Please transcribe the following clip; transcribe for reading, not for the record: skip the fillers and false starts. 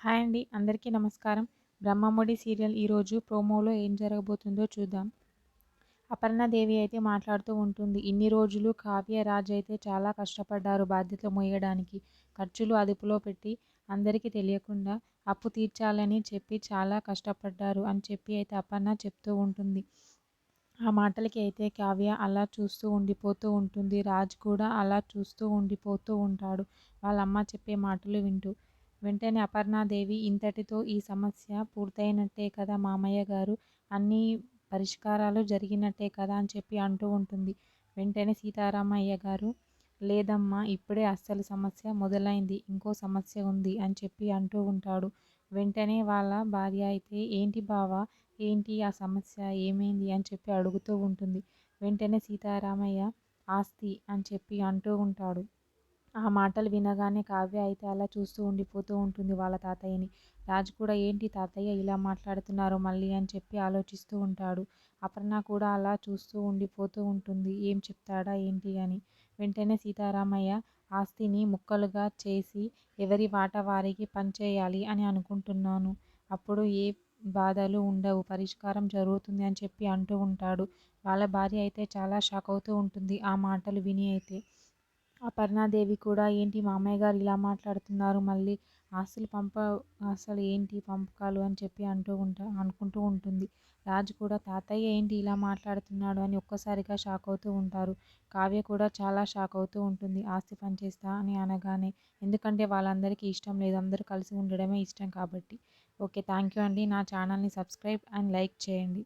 Hi అండి. అందరికీ నమస్కారం. 'బ్రహ్మముడి' సీరియల్ ఈరోజు ప్రోమోలో ఏం జరగబోతుందో చూద్దాం. అపర్ణాదేవి అయితే మాట్లాడుతూ ఉంటుంది. ఇన్ని రోజులు కావ్య, రాజ్ అయితే చాలా కష్టపడ్డారు బాధ్యత మోయడానికి. ఖర్చులు అదుపులో పెట్టి అందరికీ తెలియకుండా అప్పు తీర్చాలని చెప్పి చాలా కష్టపడ్డారు అని చెప్పి అయితే అపర్ణ చెప్తూ ఉంటుంది. ఆ మాటలకి అయితే కావ్య అలా చూస్తూ ఉండిపోతూ ఉంటుంది. రాజ్ కూడా అలా చూస్తూ ఉండిపోతూ ఉంటాడు వాళ్ళ అమ్మ చెప్పే మాటలు వింటూ. వెంటనే అపర్ణాదేవి ఇంతటితో ఈ సమస్య పూర్తయినట్టే కదా మామయ్య గారు, అన్నీ పరిష్కారాలు జరిగినట్టే కదా అని చెప్పి అంటూ ఉంటుంది. వెంటనే సీతారామయ్య గారు, లేదమ్మా, ఇప్పుడే అస్సలు సమస్య మొదలైంది, ఇంకో సమస్య ఉంది అని చెప్పి అంటూ ఉంటాడు. వెంటనే వాళ్ళ భార్య అయితే, ఏంటి బావా, ఏంటి ఆ సమస్య, ఏమైంది అని చెప్పి అడుగుతూ ఉంటుంది. వెంటనే సీతారామయ్య, ఆస్తి అని చెప్పి అంటూ ఉంటాడు. ఆ మాటలు వినగానే కావ్య అయితే అలా చూస్తూ ఉండిపోతూ ఉంటుంది వాళ్ళ తాతయ్యని. రాజు కూడా, ఏంటి తాతయ్య ఇలా మాట్లాడుతున్నారు మళ్ళీ అని చెప్పి ఆలోచిస్తూ ఉంటాడు. అపర్ణ కూడా అలా చూస్తూ ఉండిపోతూ ఉంటుంది. ఏం చెప్తాడా ఏంటి అని. వెంటనే సీతారామయ్య, ఆస్తిని ముక్కలుగా చేసి ఎవరి వాటా వారికి పంచేయాలి అని అనుకుంటున్నాను. అప్పుడు ఏ బాధలు ఉండవు, పరిష్కారం జరుగుతుంది అని చెప్పి అంటూ ఉంటాడు. వాళ్ళ భార్య అయితే చాలా షాక్ అవుతూ ఉంటుంది ఆ మాటలు విని అయితే. అపర్ణాదేవి కూడా, ఏంటి మామయ్య గారు ఇలా మాట్లాడుతున్నారు మళ్ళీ, ఆస్తులు అసలు ఏంటి పంపకాలు అని చెప్పి అనుకుంటూ ఉంటుంది. రాజు కూడా, తాతయ్య ఏంటి ఇలా మాట్లాడుతున్నాడు అని ఒక్కసారిగా షాక్ అవుతూ ఉంటారు. కావ్య కూడా చాలా షాక్ అవుతూ ఉంటుంది ఆస్తి పనిచేస్తా అని అనగానే. ఎందుకంటే వాళ్ళందరికీ ఇష్టం లేదు, అందరూ కలిసి ఉండడమే ఇష్టం కాబట్టి. ఓకే, థ్యాంక్ యూ అండి. నా ఛానల్ని సబ్స్క్రైబ్ అండ్ లైక్ చేయండి.